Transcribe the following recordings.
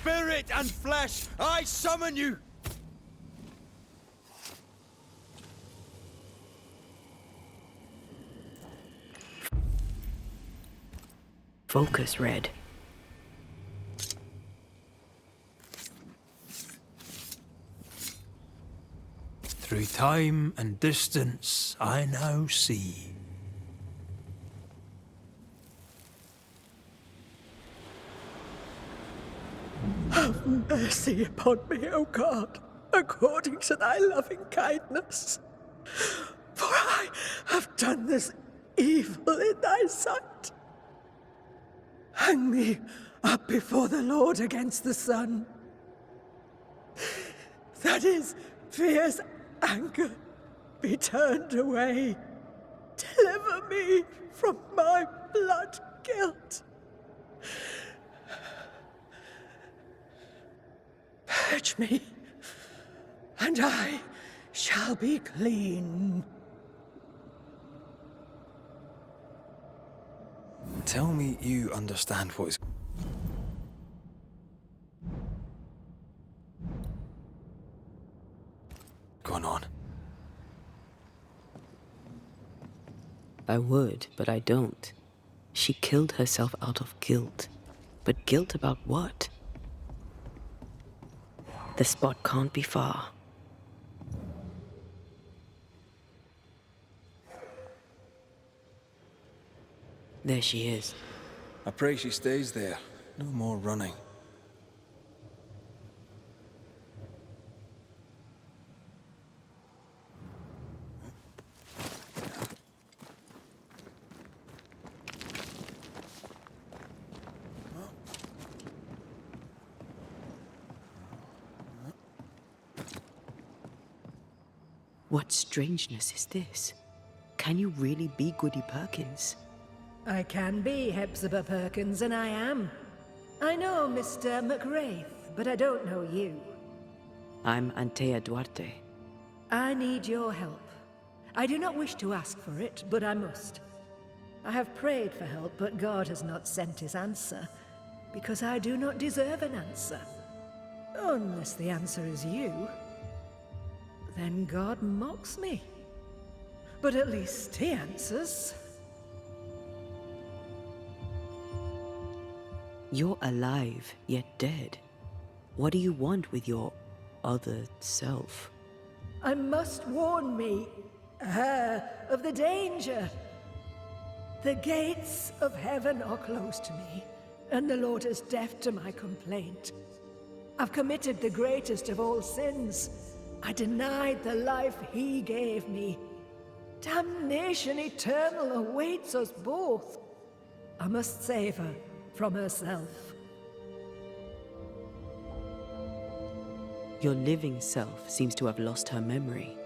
spirit and flesh, I summon you! Focus, Red. Through time and distance, I now see. Have mercy upon me, O God, according to thy loving kindness. For I have done this evil in thy sight. Hang me up before the Lord against the sun, that his fierce anger be turned away. Deliver me from my blood guilt. Purge me, and I shall be clean. Tell me you understand what is going on. I would, but I don't. She killed herself out of guilt. But guilt about what? The spot can't be far. There she is. I pray she stays there. No more running. What strangeness is this? Can you really be Goody Perkins? I can be Hepzibah Perkins, and I am. I know Mr. McWraith, but I don't know you. I'm Antea Duarte. I need your help. I do not wish to ask for it, but I must. I have prayed for help, but God has not sent his answer, because I do not deserve an answer. Unless the answer is you. Then God mocks me. But at least he answers. You're alive, yet dead. What do you want with your other self? I must warn me, her, of the danger. The gates of heaven are closed to me, and the Lord is deaf to my complaint. I've committed the greatest of all sins. I denied the life he gave me. Damnation eternal awaits us both. I must save her from herself. Your living self seems to have lost her memory.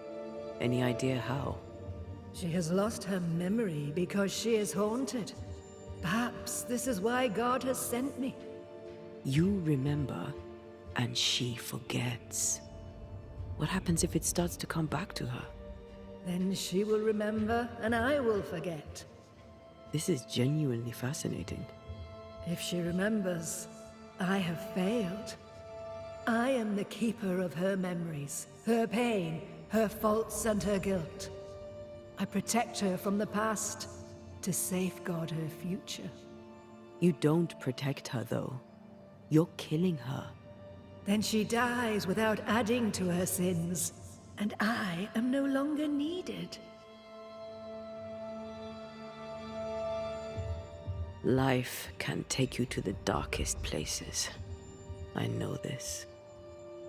Any idea how? She has lost her memory because she is haunted. Perhaps this is why God has sent me. You remember, and she forgets. What happens if it starts to come back to her? Then she will remember, and I will forget. This is genuinely fascinating. If she remembers, I have failed. I am the keeper of her memories, her pain, her faults and her guilt. I protect her from the past to safeguard her future. You don't protect her, though. You're killing her. Then she dies without adding to her sins, and I am no longer needed. Life can take you to the darkest places. I know this.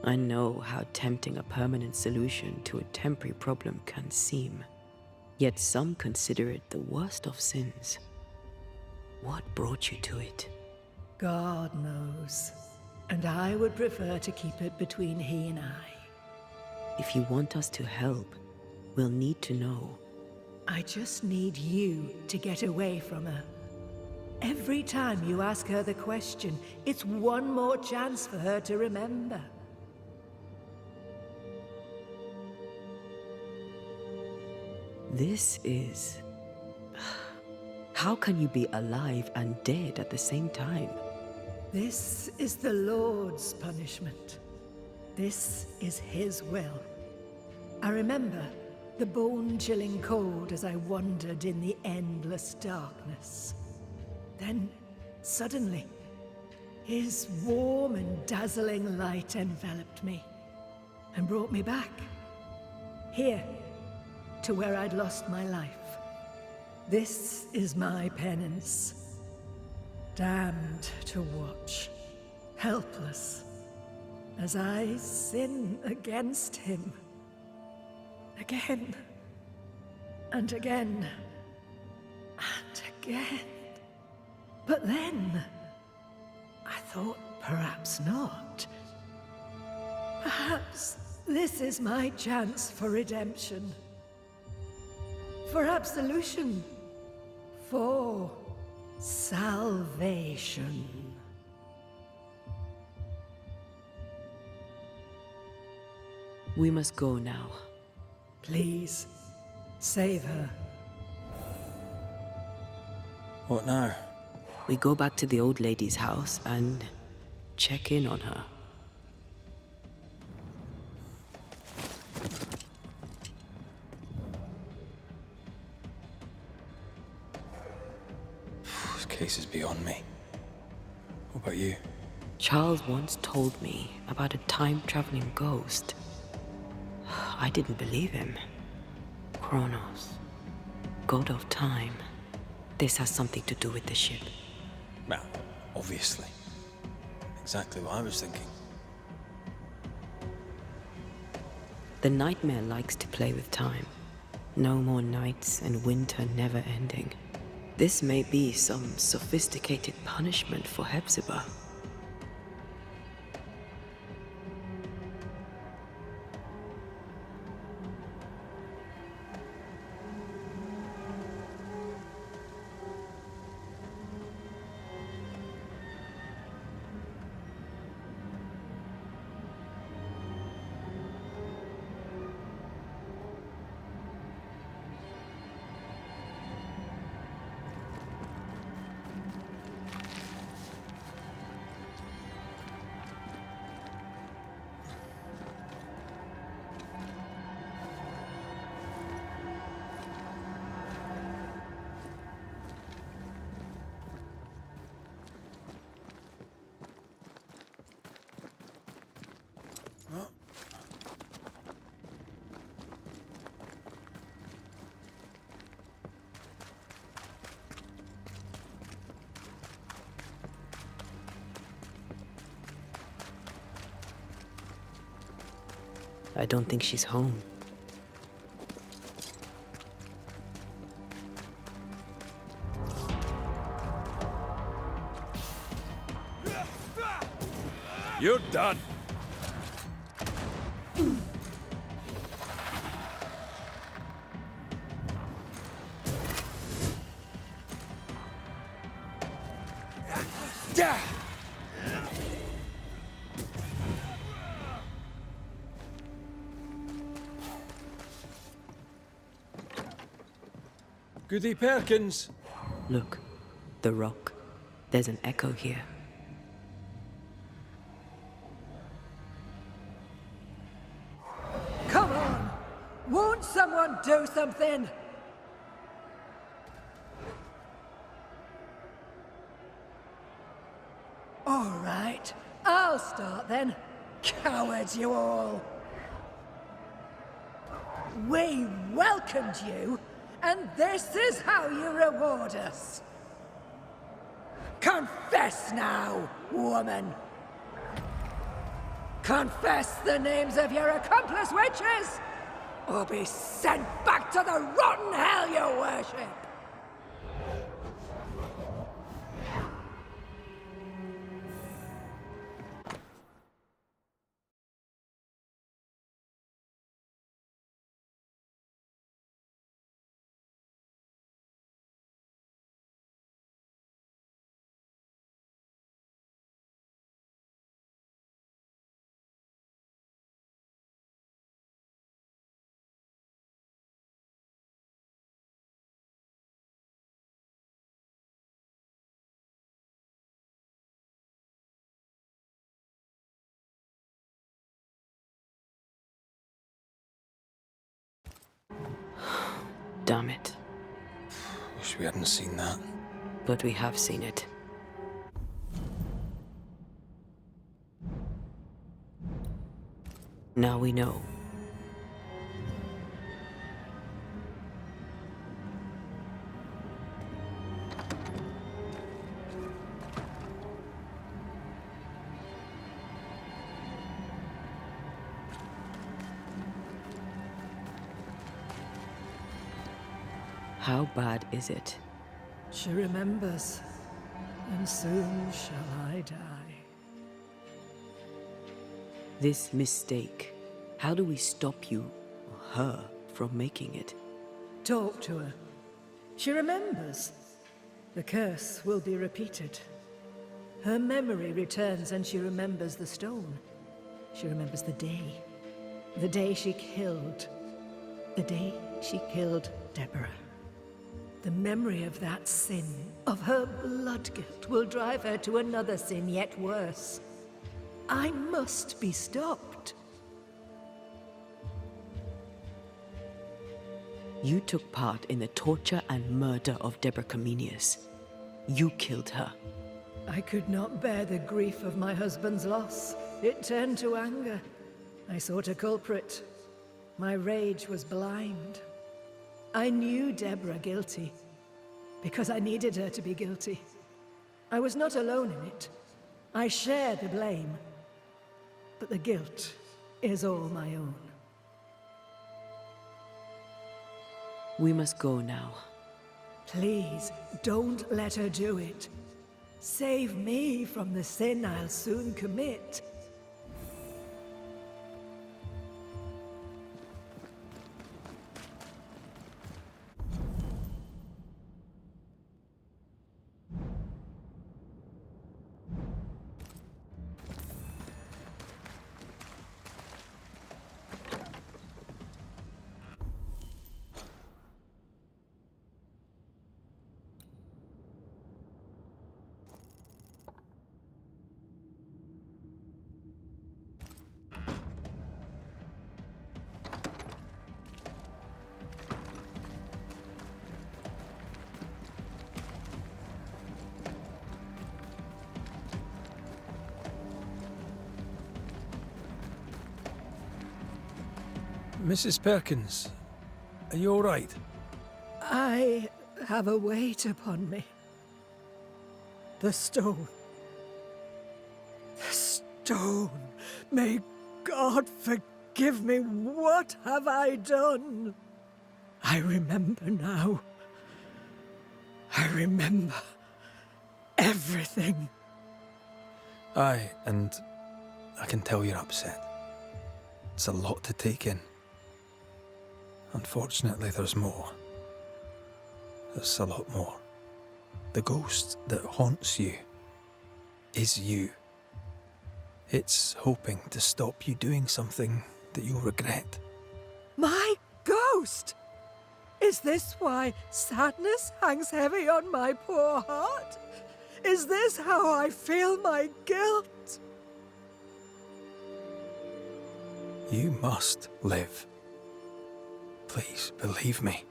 I know how tempting a permanent solution to a temporary problem can seem. Yet some consider it the worst of sins. What brought you to it? God knows. And I would prefer to keep it between he and I. If you want us to help, we'll need to know. I just need you to get away from her. Every time you ask her the question, it's one more chance for her to remember. This is... How can you be alive and dead at the same time? This is the Lord's punishment. This is his will. I remember the bone-chilling cold as I wandered in the endless darkness. Then, suddenly, his warm and dazzling light enveloped me and brought me back. Here, to where I'd lost my life. This is my penance. Damned to watch, helpless, as I sin against him. Again, and again, and again. But then, I thought perhaps not. Perhaps this is my chance for redemption. For absolution. For salvation. We must go now. Please, save her. What now? We go back to the old lady's house and check in on her. This case is beyond me. What about you? Charles once told me about a time-traveling ghost. I didn't believe him. Kronos, god of time. This has something to do with the ship. Well, obviously. Exactly what I was thinking. The nightmare likes to play with time. No more nights and winter never ending. This may be some sophisticated punishment for Hepzibah. I don't think she's home. You're done. Goody Perkins. Look, the rock. There's an echo here. Come on! Won't someone do something? All right, I'll start then. Cowards you all! We welcomed you, and this is how you reward us. Confess now, woman! Confess the names of your accomplice witches, or be sent back to the rotten hell you worship! Damn it. Wish we hadn't seen that. But we have seen it. Now we know. How bad is it? She remembers, and soon shall I die. This mistake, how do we stop you, or her, from making it? Talk to her. She remembers. The curse will be repeated. Her memory returns and she remembers the stone. She remembers the day she killed. The day she killed Deborah. The memory of that sin, of her blood guilt, will drive her to another sin yet worse. I must be stopped. You took part in the torture and murder of Deborah Comenius. You killed her. I could not bear the grief of my husband's loss. It turned to anger. I sought a culprit. My rage was blind. I knew Deborah guilty, because I needed her to be guilty. I was not alone in it. I share the blame, but the guilt is all my own. We must go now. Please, don't let her do it. Save me from the sin I'll soon commit. Mrs. Perkins, are you all right? I have a weight upon me. The stone. The stone. May God forgive me. What have I done? I remember now. I remember everything. Aye, and I can tell you're upset. It's a lot to take in. Unfortunately, there's more. There's a lot more. The ghost that haunts you is you. It's hoping to stop you doing something that you'll regret. My ghost! Is this why sadness hangs heavy on my poor heart? Is this how I feel my guilt? You must live. Please, believe me.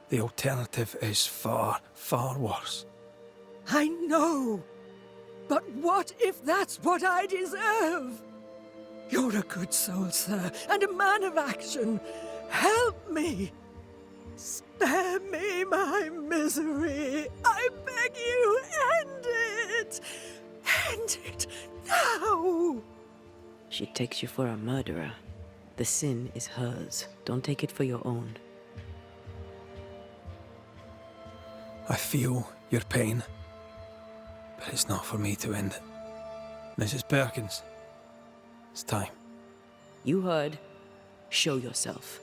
The alternative is far, far worse. I know. But what if that's what I deserve? You're a good soul, sir, and a man of action. Help me. Spare me my misery. I beg you, end it. End it now. She takes you for a murderer. The sin is hers. Don't take it for your own. I feel your pain, but it's not for me to end it. Mrs. Perkins, it's time. You heard. Show yourself.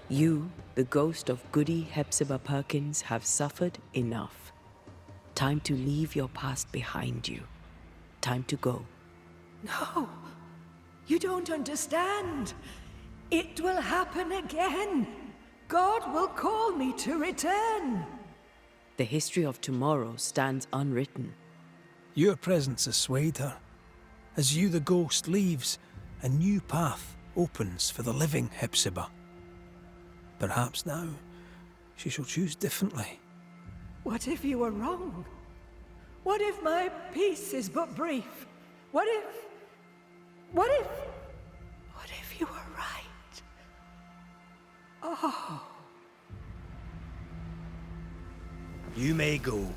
You, the ghost of Goody Hepzibah Perkins, have suffered enough. Time to leave your past behind you. time to go. No, you don't understand. It will happen again. God will call me to return. The history of tomorrow stands unwritten. Your presence has swayed her. As you, the ghost, leaves, a new path opens for the living Hepzibah. Perhaps now she shall choose differently. What if you were wrong? What if my peace is but brief? What if you were right? Oh. You may go.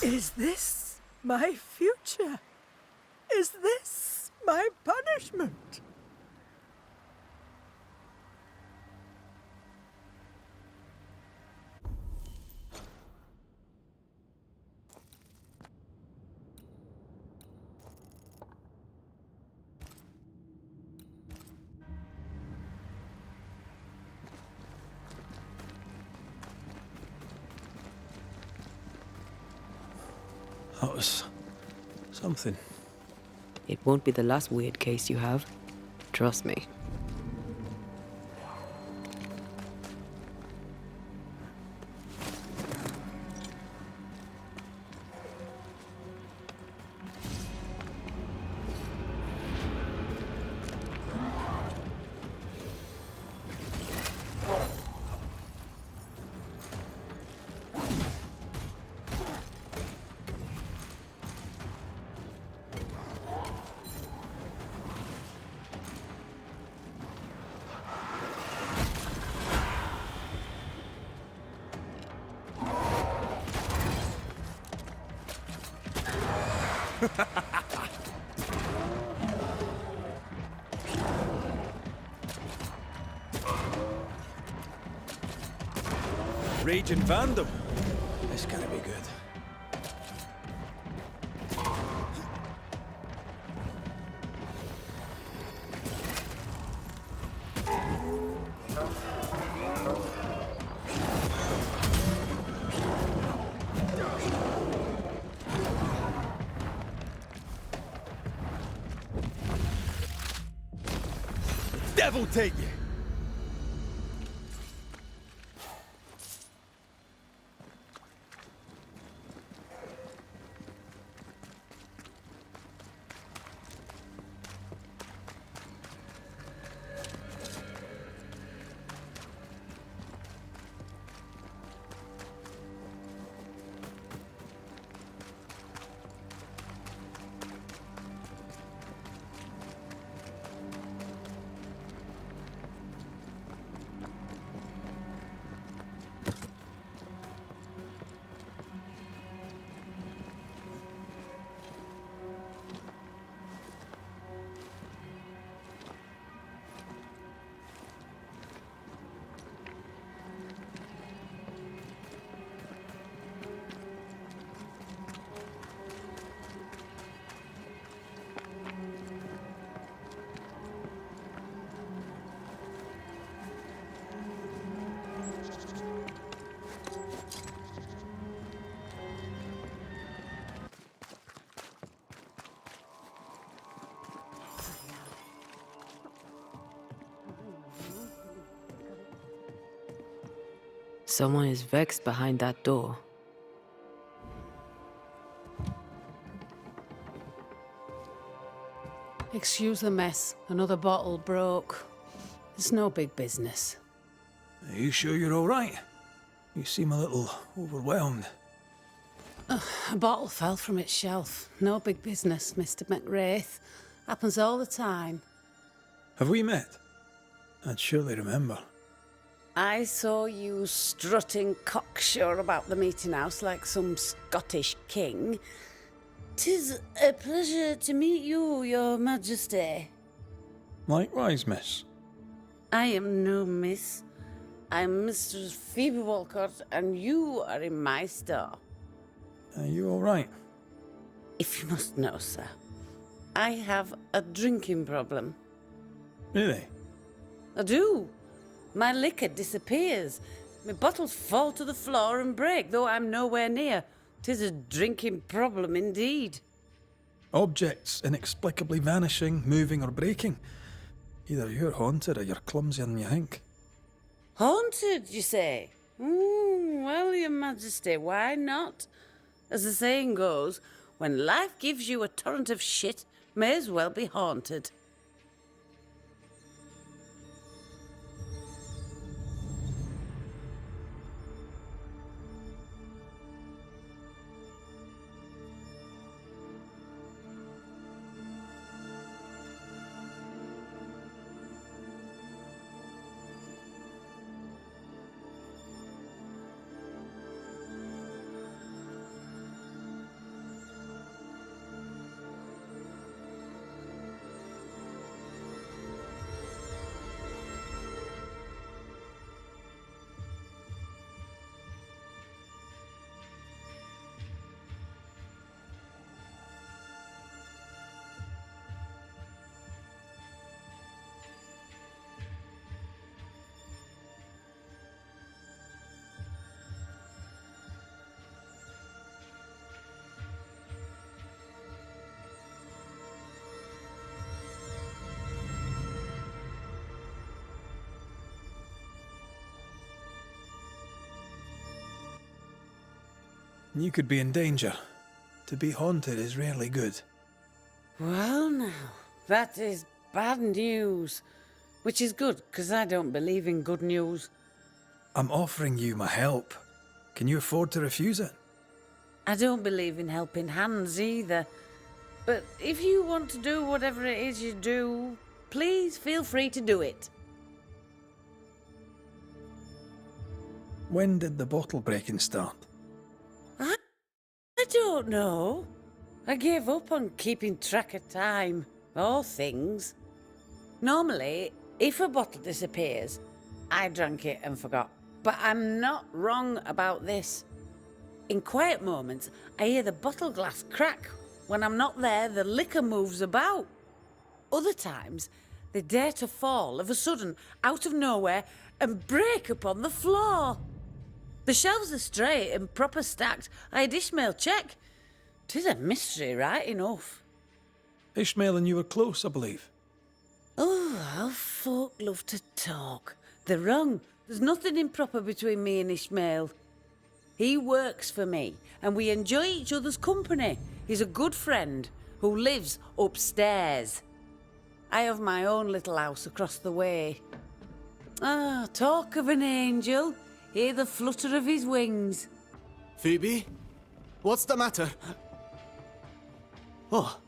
Is this my future? Is this my punishment? That was something. It won't be the last weird case you have. Trust me. Raging Vandal. This gotta be good. Devil take you! Someone is vexed behind that door. Excuse the mess. Another bottle broke. It's no big business. Are you sure you're all right? You seem a little overwhelmed. A bottle fell from its shelf. No big business, Mr. McWraith. Happens all the time. Have we met? I'd surely remember. I saw you strutting cocksure about the meeting house like some Scottish king. 'Tis a pleasure to meet you, your majesty. Likewise, miss. I am no miss. I'm Mistress Phoebe Walcott, and you are in my store. Are you all right? If you must know, sir, I have a drinking problem. Really? I do. My liquor disappears. My bottles fall to the floor and break, though I'm nowhere near. 'Tis a drinking problem indeed. Objects inexplicably vanishing, moving, or breaking. Either you're haunted or you're clumsier than you think. Haunted, you say? Well, your majesty, why not? As the saying goes, when life gives you a torrent of shit, may as well be haunted. You could be in danger. To be haunted is rarely good. Well, now, that is bad news. Which is good, because I don't believe in good news. I'm offering you my help. Can you afford to refuse it? I don't believe in helping hands either. But if you want to do whatever it is you do, please feel free to do it. When did the bottle breaking start? I don't know. I gave up on keeping track of time, or things. Normally, if a bottle disappears, I drank it and forgot. But I'm not wrong about this. In quiet moments, I hear the bottle glass crack. When I'm not there, the liquor moves about. Other times, they dare to fall of a sudden, out of nowhere, and break upon the floor. The shelves are straight and proper stacked. I had Ishmael check. 'Tis a mystery, right enough. Ishmael and you were close, I believe. Oh, how folk love to talk. They're wrong. There's nothing improper between me and Ishmael. He works for me, and we enjoy each other's company. He's a good friend who lives upstairs. I have my own little house across the way. Ah, talk of an angel. Hear the flutter of his wings. Phoebe? What's the matter? Oh,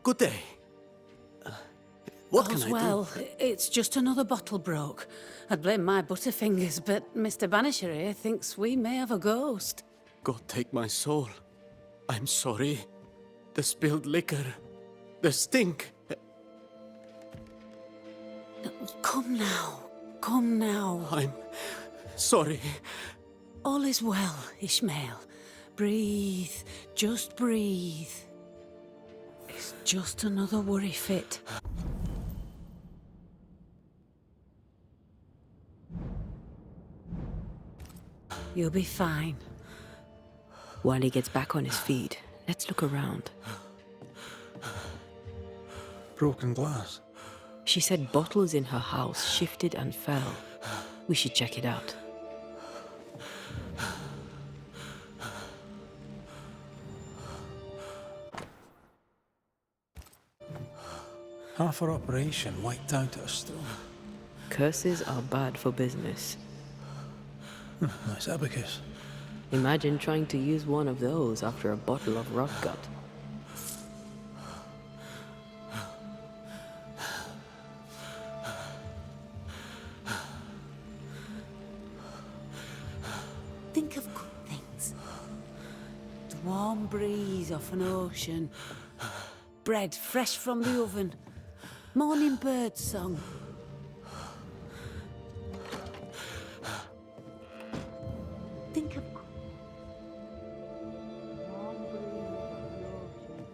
good day. What can All's I well, do? it's just another bottle broke. I'd blame my butterfingers, but Mr. Banisher here thinks we may have a ghost. God take my soul. I'm sorry. The spilled liquor. The stink. Come now. Come now. I'm sorry. All is well, Ishmael. Breathe. Just breathe. It's just another worry fit. You'll be fine. While he gets back on his feet, let's look around. Broken glass. She said bottles in her house shifted and fell. We should check it out. Half our operation wiped out at a stroke. Curses are bad for business. Nice abacus. Imagine trying to use one of those after a bottle of rot gut. Think of good things. The warm breeze off an ocean. Bread fresh from the oven. Morning bird song. Think of warm breeze off an ocean.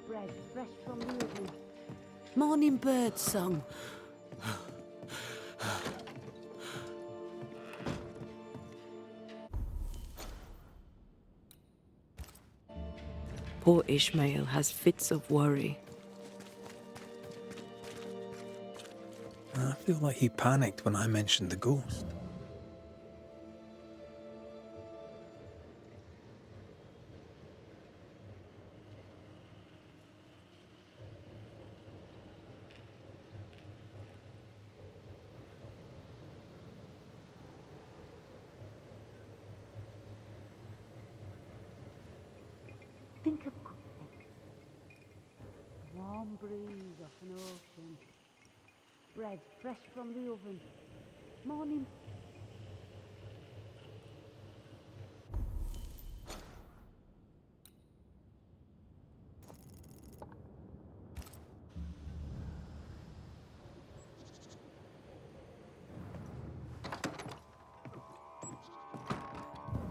Bread fresh from the oven. Morning bird song. Poor Ishmael has fits of worry. I feel like he panicked when I mentioned the ghost. Think of good things. Warm breeze off an ocean. Bread fresh from the oven. Morning.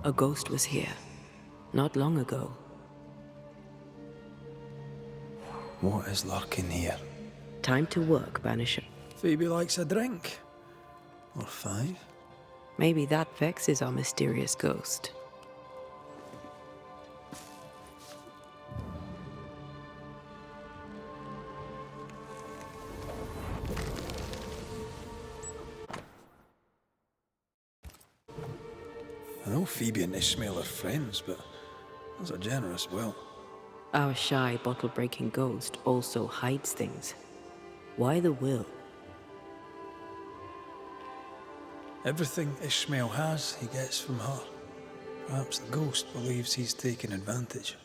A ghost was here, not long ago. What is lurking here? Time to work, Banisher. Phoebe likes a drink. Or 5. Maybe that vexes our mysterious ghost. I know Phoebe and Ishmael are friends, but that's a generous will. Our shy, bottle-breaking ghost also hides things. Why the will? Everything Ishmael has, he gets from her. Perhaps the ghost believes he's taken advantage.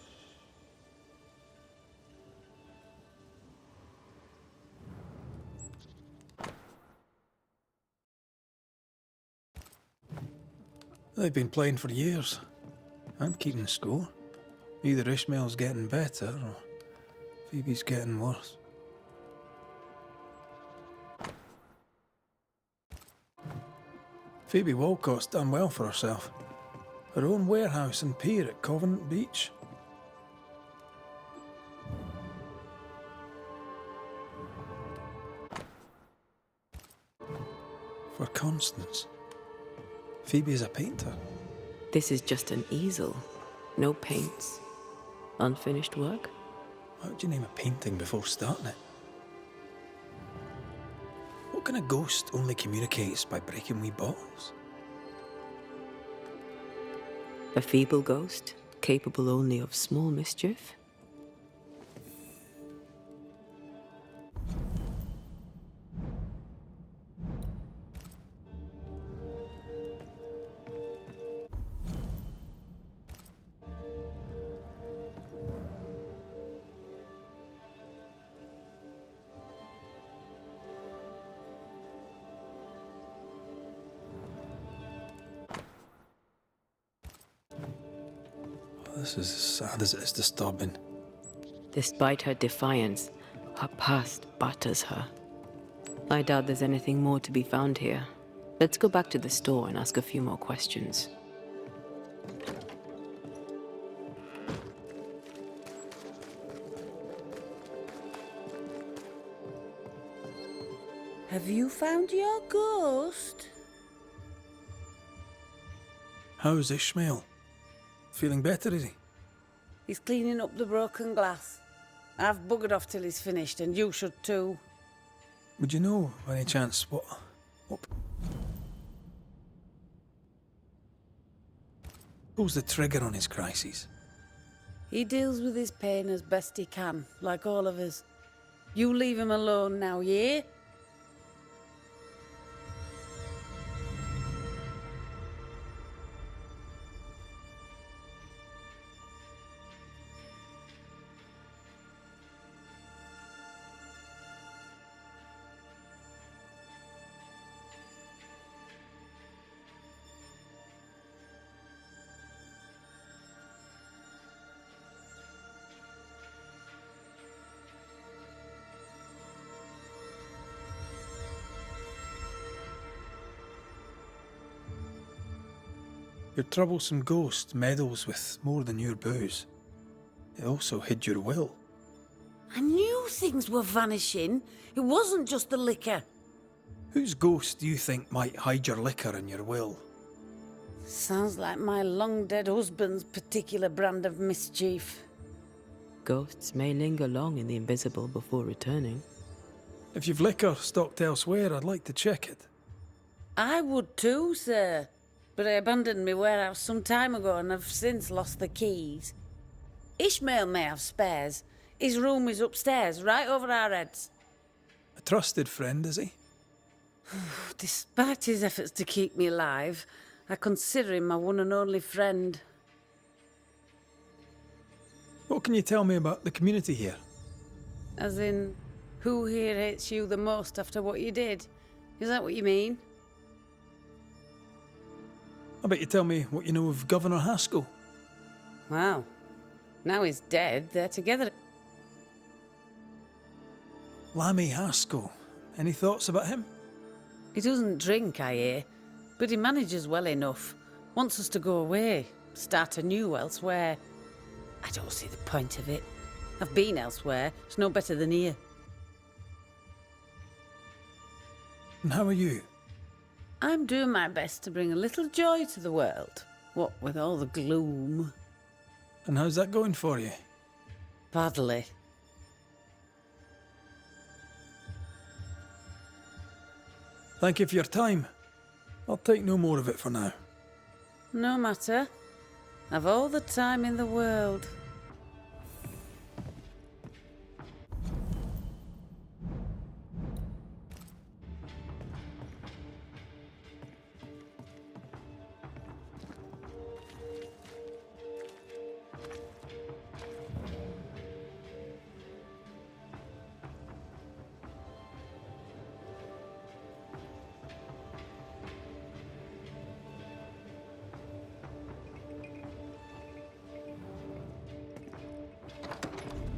They've been playing for years. I'm keeping score. Either Ishmael's getting better, or Phoebe's getting worse. Phoebe Walcott's done well for herself. Her own warehouse and pier at Covenant Beach. For Constance, Phoebe is a painter. This is just an easel. No paints. Unfinished work? How would you name a painting before starting it? What kind of ghost only communicates by breaking wee bottles? A feeble ghost, capable only of small mischief? This is as sad as it is disturbing. Despite her defiance, her past batters her. I doubt there's anything more to be found here. Let's go back to the store and ask a few more questions. Have you found your ghost? How's Ishmael? Feeling better, is he? He's cleaning up the broken glass. I've buggered off till he's finished, and you should too. Would you know, by any chance, what pulls the trigger on his crises? He deals with his pain as best he can, like all of us. You leave him alone now, yeah? Your troublesome ghost meddles with more than your booze. It also hid your will. I knew things were vanishing. It wasn't just the liquor. Whose ghost do you think might hide your liquor and your will? Sounds like my long-dead husband's particular brand of mischief. Ghosts may linger long in the invisible before returning. If you've liquor stocked elsewhere, I'd like to check it. I would too, sir. But I abandoned my warehouse some time ago and have since lost the keys. Ishmael may have spares. His room is upstairs, right over our heads. A trusted friend, is he? Despite his efforts to keep me alive, I consider him my one and only friend. What can you tell me about the community here? As in, who here hates you the most after what you did? Is that what you mean? I bet you tell me what you know of Governor Haskell. Wow. Now he's dead, they're together. Lammy Haskell. Any thoughts about him? He doesn't drink, I hear, but he manages well enough. Wants us to go away, start anew elsewhere. I don't see the point of it. I've been elsewhere, it's no better than here. And how are you? I'm doing my best to bring a little joy to the world, what with all the gloom. And how's that going for you? Badly. Thank you for your time. I'll take no more of it for now. No matter. I've all the time in the world.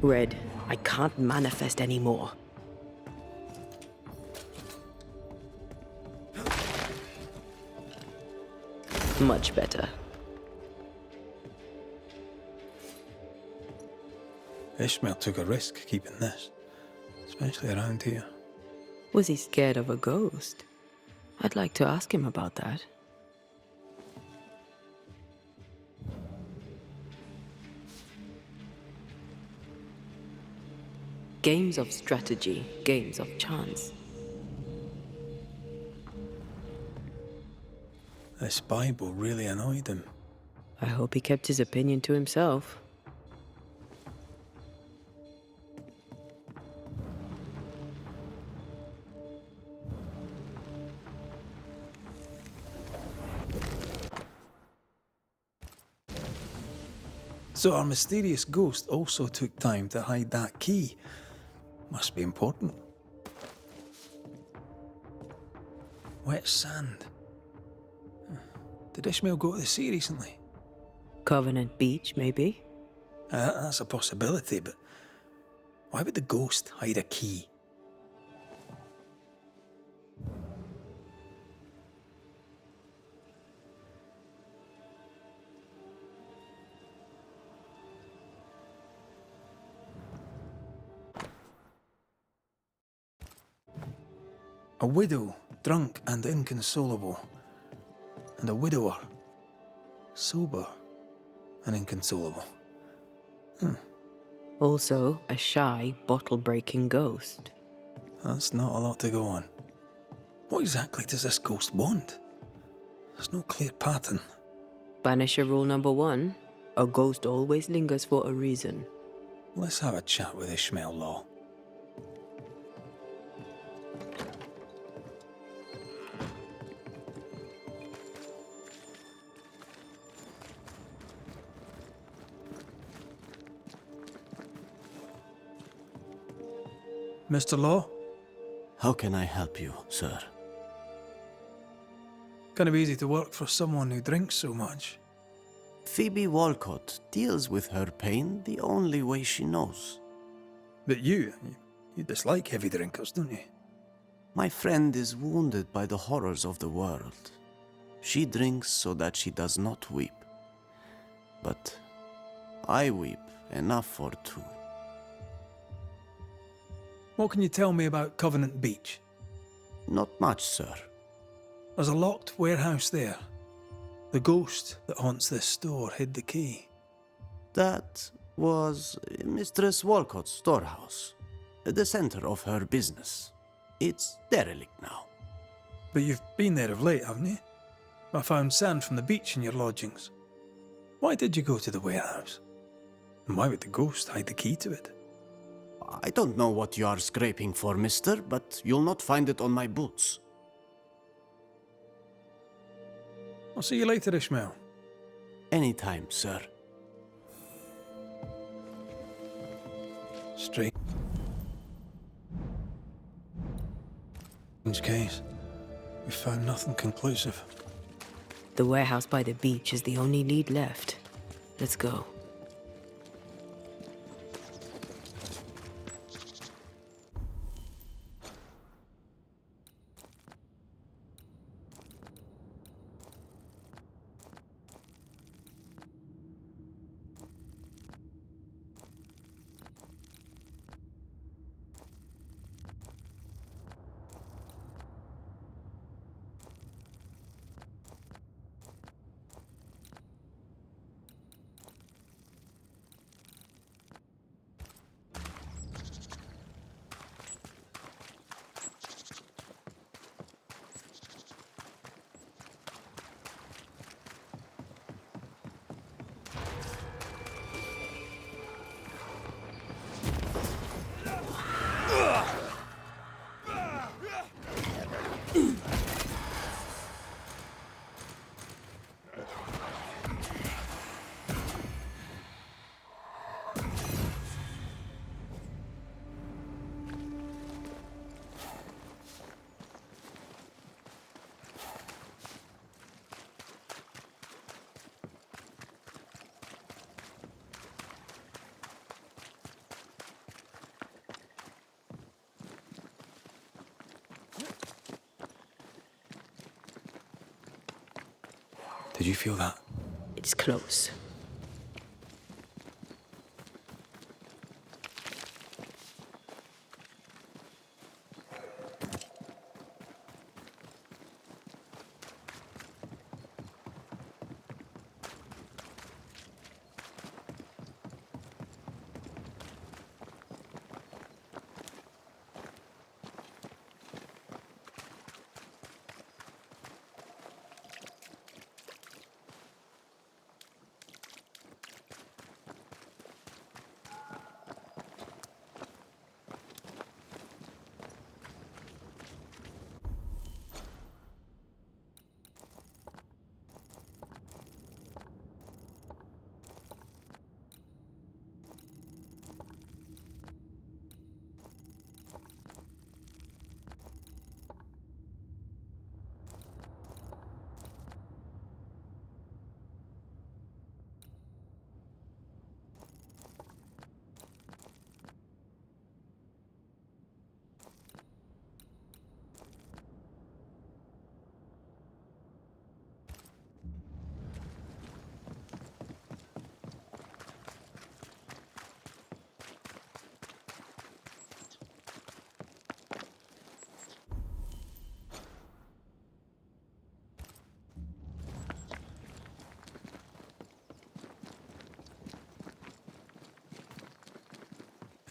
Red, I can't manifest anymore. Much better. Ishmael took a risk keeping this, especially around here. Was he scared of a ghost? I'd like to ask him about that. Games of strategy, games of chance. This Bible really annoyed him. I hope he kept his opinion to himself. So our mysterious ghost also took time to hide that key. Must be important. Wet sand. Did Ishmael go to the sea recently? Covenant Beach, maybe? That's a possibility, but why would the ghost hide a key? A widow, drunk and inconsolable, and a widower, sober and inconsolable. Also, a shy, bottle-breaking ghost. That's not a lot to go on. What exactly does this ghost want? There's no clear pattern. Banisher rule number 1, a ghost always lingers for a reason. Let's have a chat with Ishmael Law. Mr. Law? How can I help you, sir? Kind of easy to work for someone who drinks so much. Phoebe Walcott deals with her pain the only way she knows. But you dislike heavy drinkers, don't you? My friend is wounded by the horrors of the world. She drinks so that she does not weep. But I weep enough for two. What can you tell me about Covenant Beach? Not much, sir. There's a locked warehouse there. The ghost that haunts this store hid the key. That was Mistress Walcott's storehouse, the center of her business. It's derelict now. But you've been there of late, haven't you? I found sand from the beach in your lodgings. Why did you go to the warehouse? And why would the ghost hide the key to it? I don't know what you are scraping for, mister, but you'll not find it on my boots. I'll see you later, Ishmael. Anytime, sir. Strange case. We found nothing conclusive. The warehouse by the beach is the only lead left. Let's go. Did you feel that? It's close.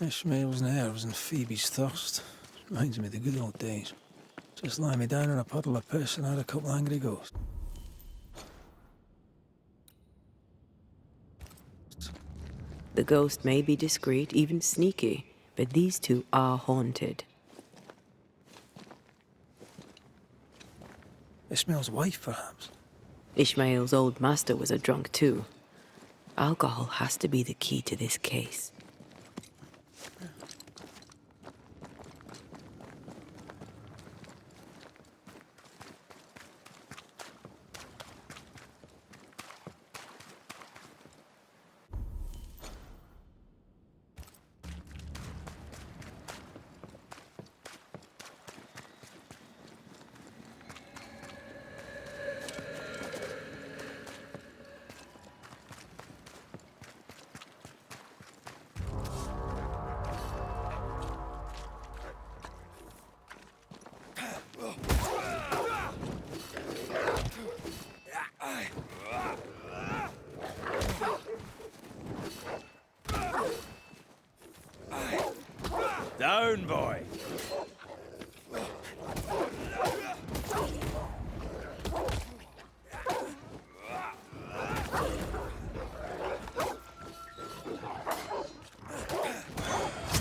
Ishmael's nerves and Phoebe's thirst. Reminds me of the good old days. Just lie me down in a puddle of piss and had a couple of angry ghosts. The ghost may be discreet, even sneaky, but these two are haunted. Ishmael's wife, perhaps? Ishmael's old master was a drunk too. Alcohol has to be the key to this case.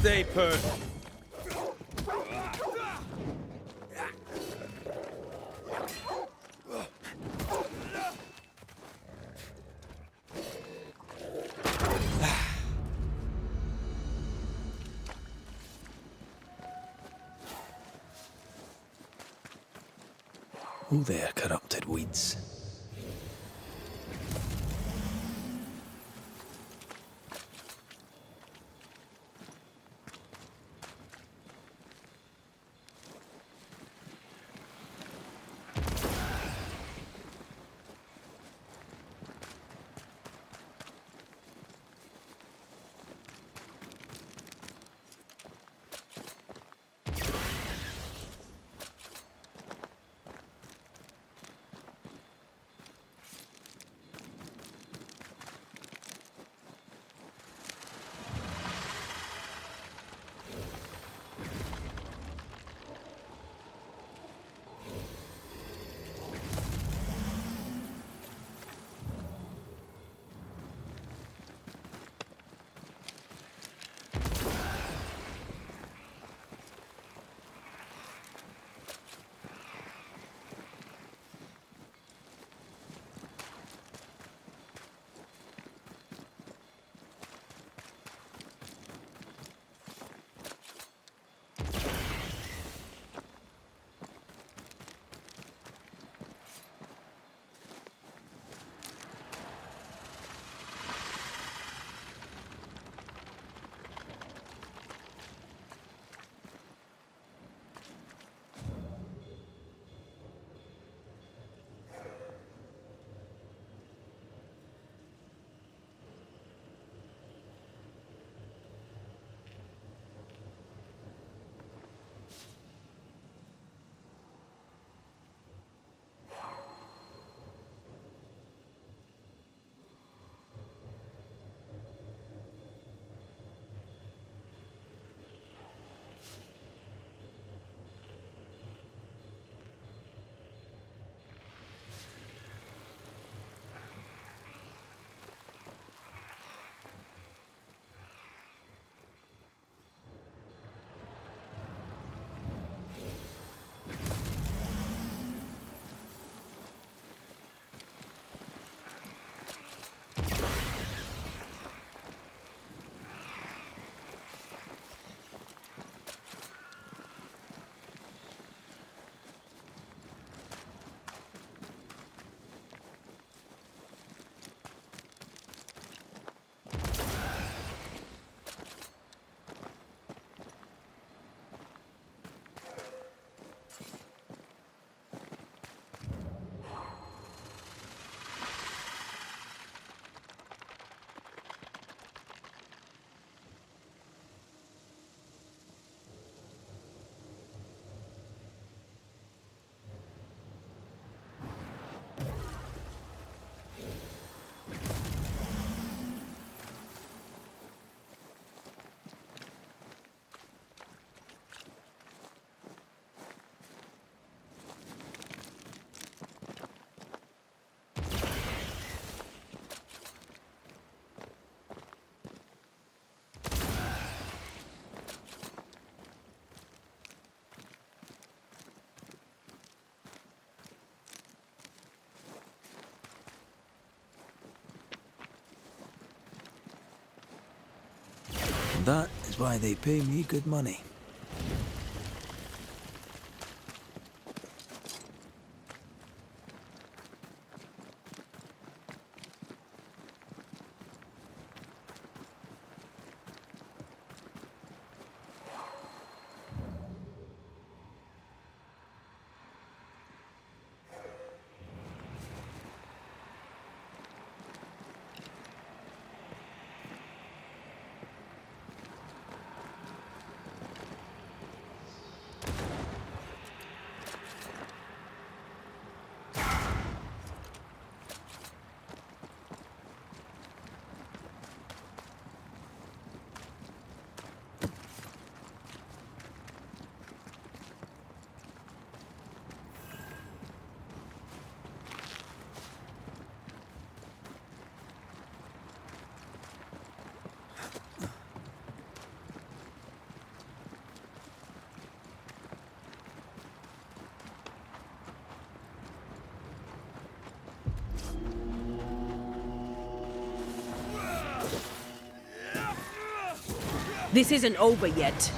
Stay put. Oh there, corrupted weeds. That is why they pay me good money. This isn't over yet.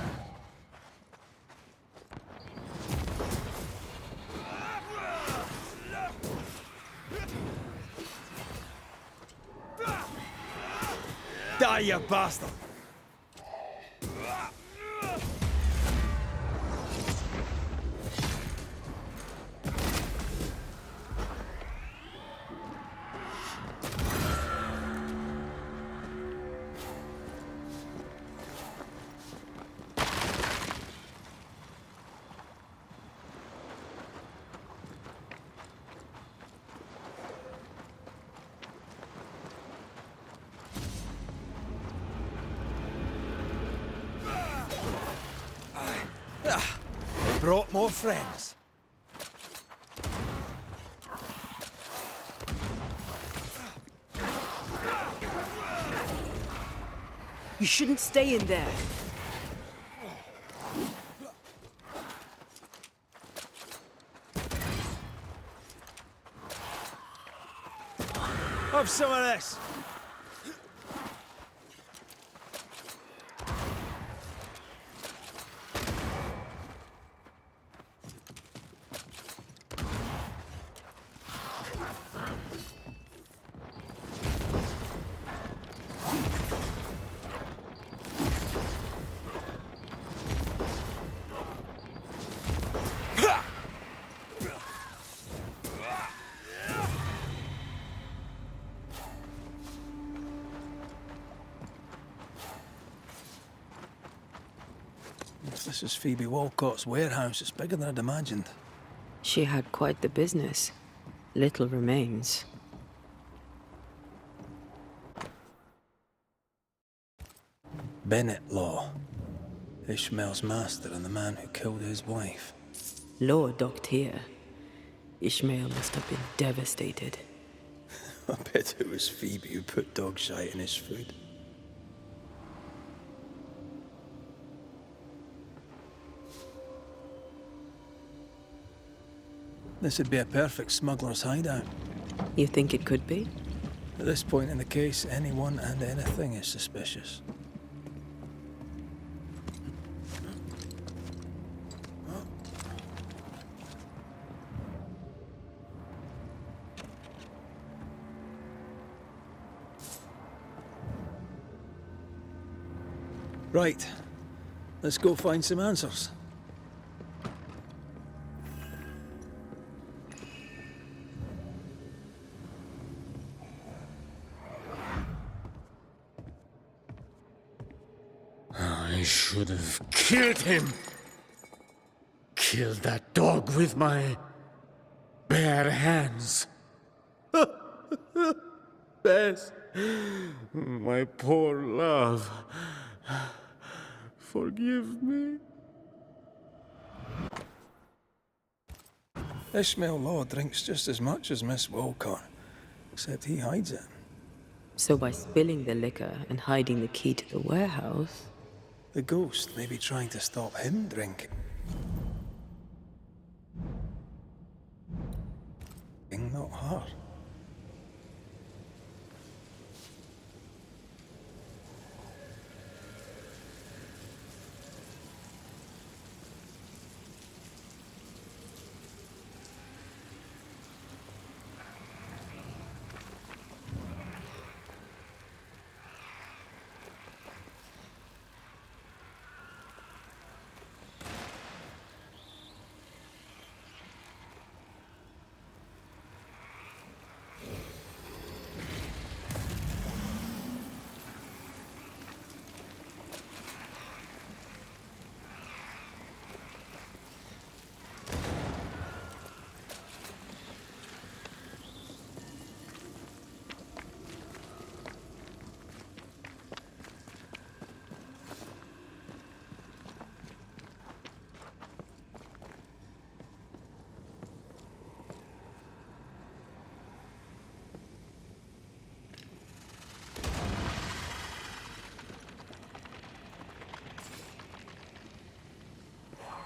Die, you bastard! They brought more friends. You shouldn't stay in there. Have some of this. If this is Phoebe Walcott's warehouse, it's bigger than I'd imagined. She had quite the business. Little remains. Bennett Law. Ishmael's master and the man who killed his wife. Law docked here. Ishmael must have been devastated. I bet it was Phoebe who put dog shite in his food. This would be a perfect smuggler's hideout. You think it could be? At this point in the case, anyone and anything is suspicious. Right. Let's go find some answers. I should have killed him. Killed that dog with my bare hands. Bess, my poor love. Forgive me. Ishmael Law drinks just as much as Miss Walcott, except he hides it. So by spilling the liquor and hiding the key to the warehouse... The ghost may be trying to stop him drinking. Not her.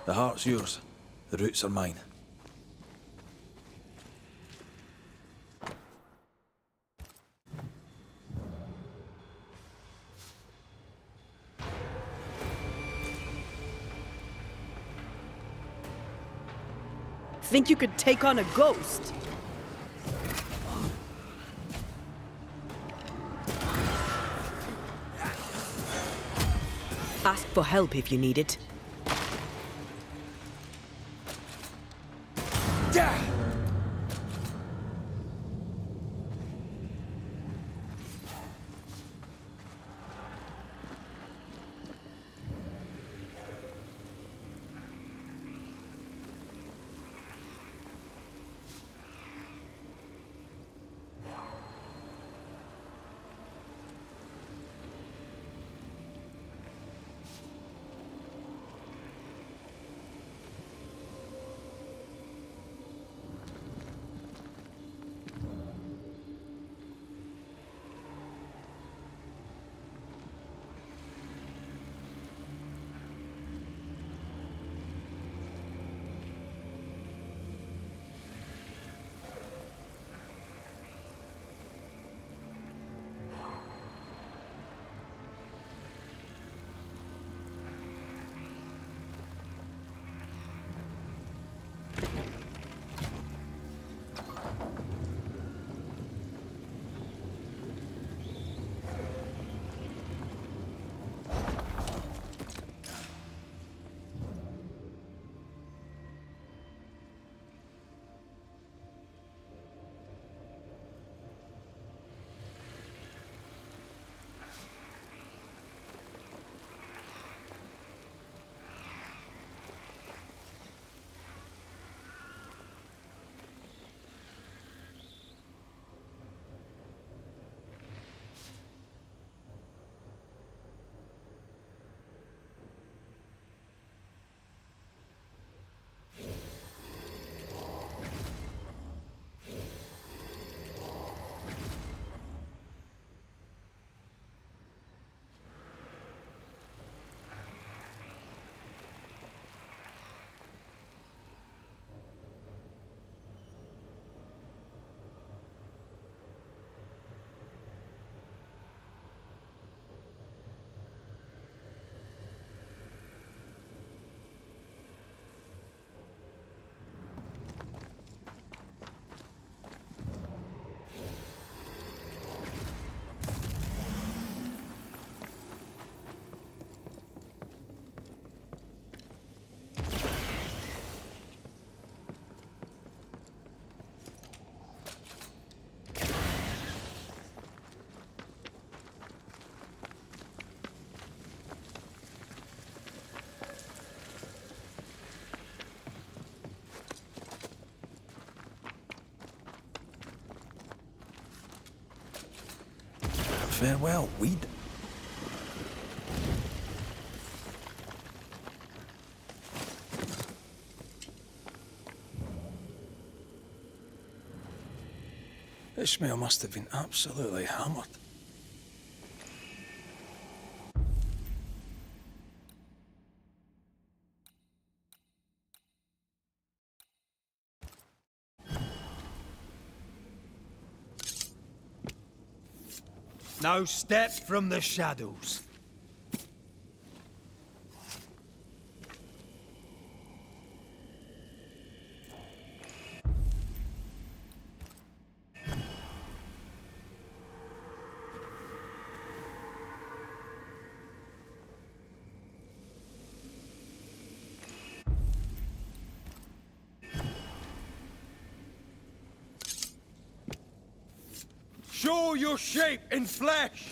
The heart's yours. The roots are mine. think you could take on a ghost? Ask for help if you need it. Farewell, weed. Ishmael must have been absolutely hammered. Now step from the shadows. Show your shape in flesh!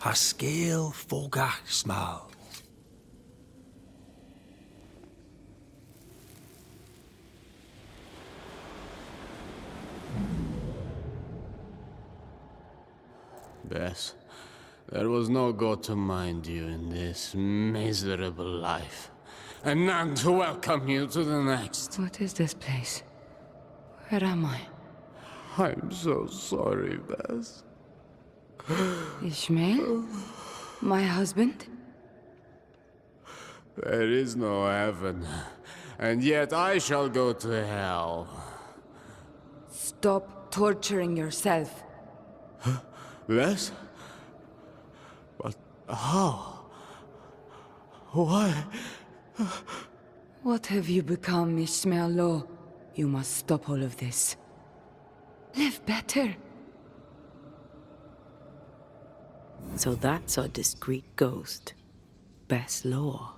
Haskell Fogach Smal. Bess, there was no God to mind you in this miserable life, and none to welcome you to the next. What is this place? Where am I? I'm so sorry, Bess. Ishmael? My husband? There is no heaven, and yet I shall go to hell. Stop torturing yourself. Less? But how? Why? What have you become, Ishmael Law? You must stop all of this. Live better. So that's our discreet ghost. Best Law.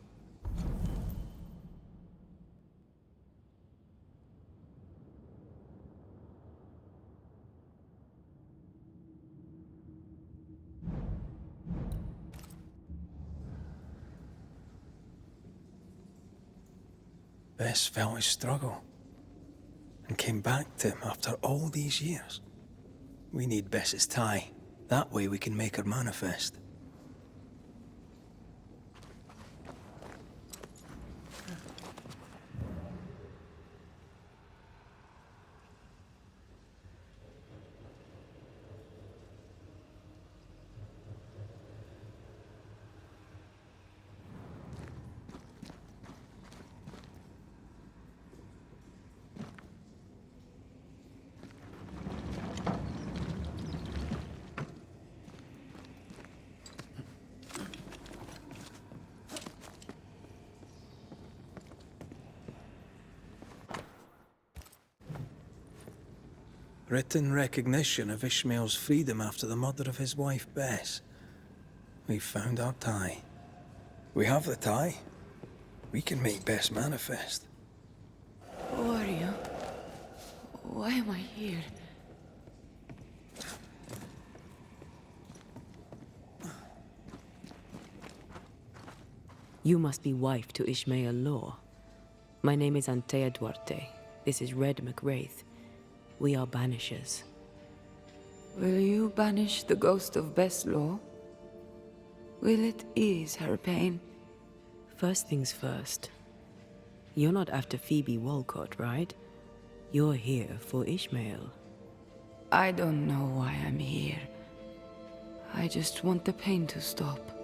Bess felt his struggle and came back to him after all these years. We need Bess's tie. That way we can make her manifest. Written recognition of Ishmael's freedom after the murder of his wife, Bess. We've found our tie. We have the tie. We can make Bess manifest. Who are you? Why am I here? You must be wife to Ishmael Law. My name is Antea Duarte. This is Red McWraith. We are Banishers. Will you banish the ghost of Bess Law? Will it ease her pain? First things first. You're not after Phoebe Walcott, right? You're here for Ishmael. I don't know why I'm here. I just want the pain to stop.